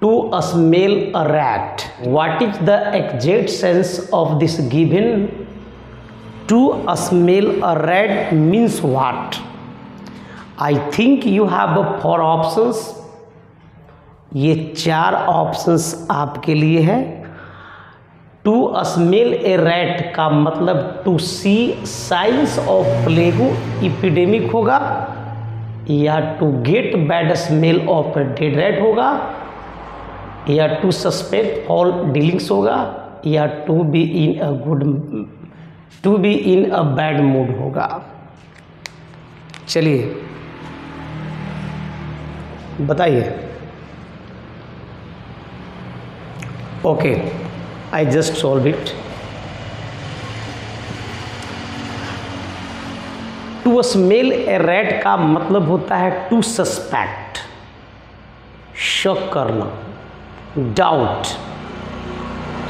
To smell a rat. What is the exact sense of this given? To smell a rat means what? I think you have 4 options. ये 4 options आपके लिए है. To smell a rat का मतलब to see science of प्लेगो epidemic होगा, या to get bad smell of a dead rat होगा, या टू सस्पेक्ट फॉल डीलिंग्स होगा, या to be in a bad mood होगा. चलिए बताइए. Okay, I just solve it. To smell a rat का मतलब होता है टू सस्पेक्ट, शक करना, doubt.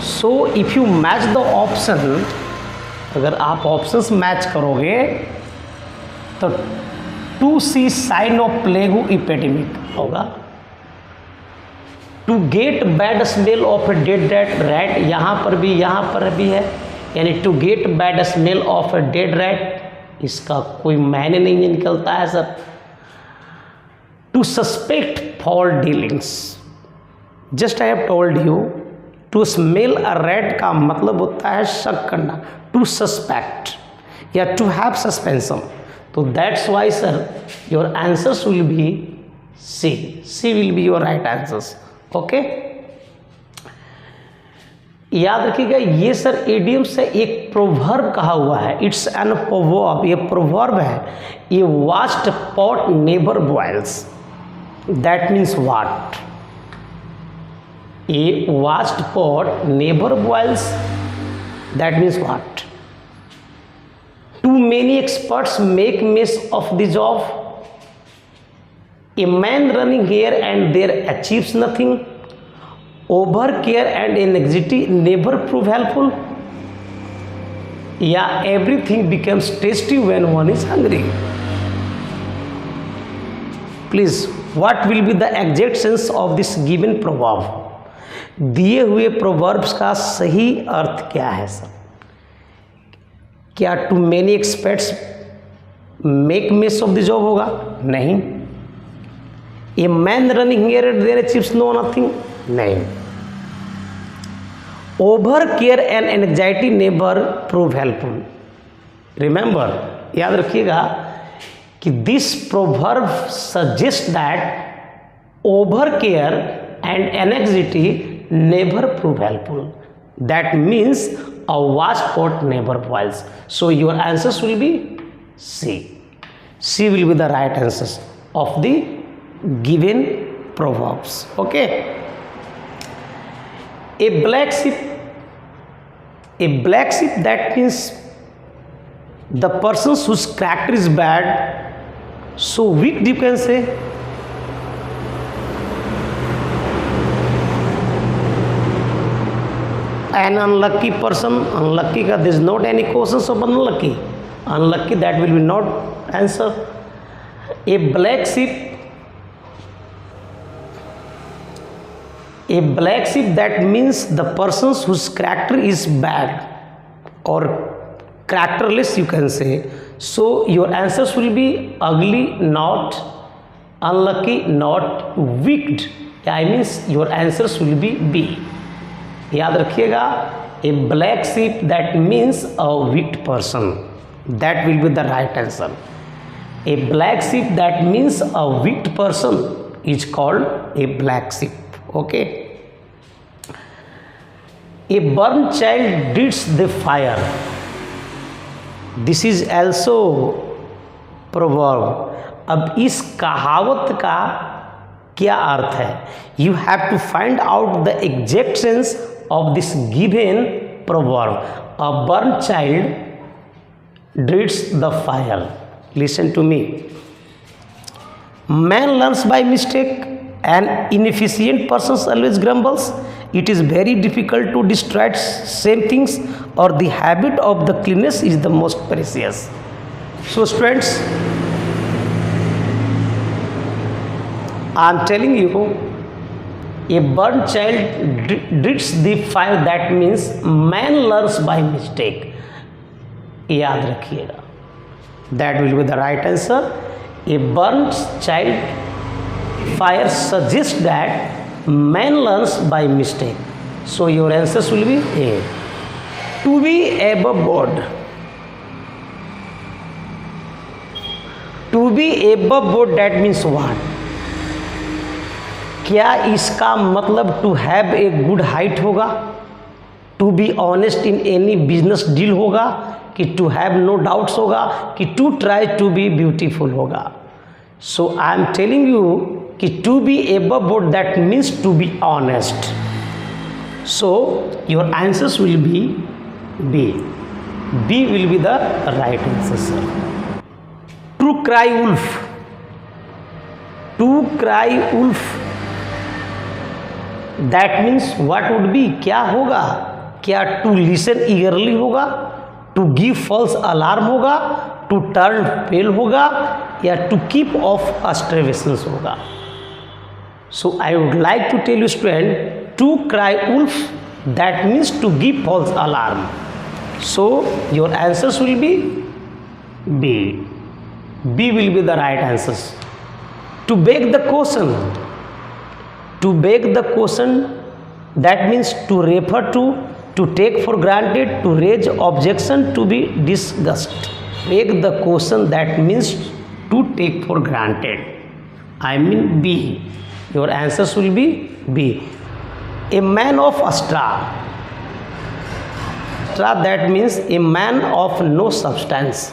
So if you match the option, अगर आप ऑप्शंस मैच करोगे तो to see sign of प्लेगो epidemic होगा. To get bad smell of a dead rat यहाँ पर भी है, यानी to get bad smell of a dead rat, इसका कोई मायने नहीं निकलता है sir. To suspect foul dealings, just I have told you, to smell a rat का मतलब होता है शक करना, टू सस्पेक्ट या टू हैव सस्पेंशन. तो that's why sir your answers will be C will be your right answers. Okay, याद रखिएगा ये सर इडियम से एक प्रोवर्ब कहा हुआ है. इट्स एन प्रोवर्ब, ये प्रोवर्ब है. ये watched pot never boils, that means what? A watched pot never boils, that means what? Too many experts make mess of the job. A man running here and there achieves nothing. Overcare and anxiety never prove helpful. Yeah, everything becomes tasty when one is hungry. Please, what will be the exact sense of this given proverb? दिए हुए proverbs का सही अर्थ क्या है सर? क्या too many experts make miss of the job होगा? नहीं. A man running here and there achieves no nothing? नहीं. Over care and anxiety never prove helpful. Remember, याद रखिएगा कि this proverb suggest that over care and anxiety never prove helpful. That means a vast pot never boils. So your answers will be C. C will be the right answers of the given proverbs. Okay. A black sheep, that means the person whose character is bad, so weak, you can say. An unlucky person, unlucky का there is not any causes of unlucky. Unlucky, that will be not answer. A black sheep, that means the person whose character is bad or characterless, you can say. So your answers will be ugly, not unlucky, not wicked. I means your answers will be B. याद रखिएगा, a black sheep that means a weak person, that will be the right answer. A black sheep that means a weak person is called a black sheep. Okay. A burn child dreads the fire, this is also proverb. अब इस कहावत का क्या अर्थ है? You have to find out the exact sense of this given proverb. A burnt child dreads the fire. Listen to me. Man learns by mistake. An inefficient person always grumbles. It is very difficult to destroy same things, or the habit of the cleanness is the most precious. So students, I am telling you, a burn child dreads the fire, that means man learns by mistake. याद रखिएगा, that will be the right answer. A burn child fire suggest that man learns by mistake, so your answers will be A. To be above board, to be above board that means what? क्या इसका मतलब to have a good height होगा, to be honest in any business deal होगा, कि to have no doubts होगा, कि to try to be beautiful होगा? So I am telling you कि to be above board that means to be honest, so your answers will be B. B will be the right answer sir. To cry wolf, to cry wolf that means what would be? क्या होगा? क्या to listen eagerly होगा, to give false alarm होगा, to turn pale होगा, या to keep of अस्ट्रेवेशंस होगा? So I would like to tell you student, to cry wolf that means to give false alarm, so your answers will be B. B will be the right answers. To beg the question, to beg the question that means to refer to take for granted, to raise objection, to be discussed. Beg the question that means to take for granted, I mean B. Your answers will be B. A man of straw, straw that means a man of no substance,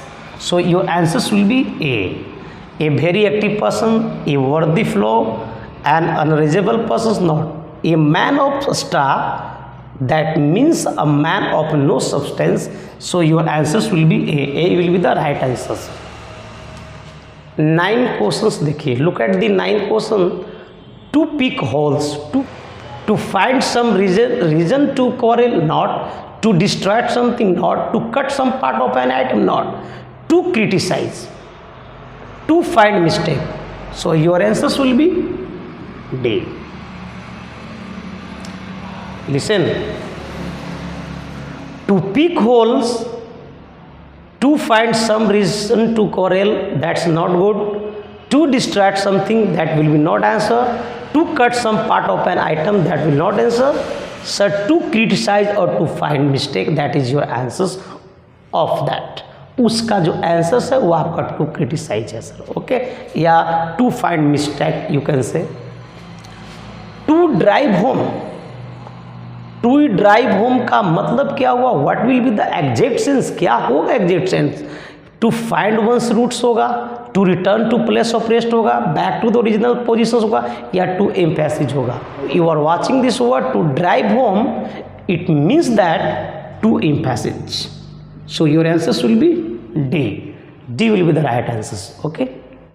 so your answers will be A. A very active person, a worthy fellow, an unreasonable person not. A man of straw that means a man of no substance, so your answers will be A. A will be the right answers. 9 questions देखिए, look at the 9 question. To pick holes, to find some reason to quarrel not, to destroy something not, to cut some part of an item not, to criticize, to find mistake, so your answers will be D. Listen, to pick holes, to find some reason to quarrel, that's not good, to distract something, that will be not answer, to cut some part of an item, that will not answer, sir, to criticize or to find mistake, that is your answers of that. उसका जो answers है वो आपका to criticize है sir, okay, या to find mistake you can say. To drive home, to drive home का मतलब क्या हुआ? What will be the exact sense? क्या होगा exact sense? To find one's roots होगा, to return to place of rest होगा, back to the original position होगा, या टू एम्फेसिस होगा? You are watching this word to drive home, it means that to emphasis, so your answers will be D. D will be the right answers, okay.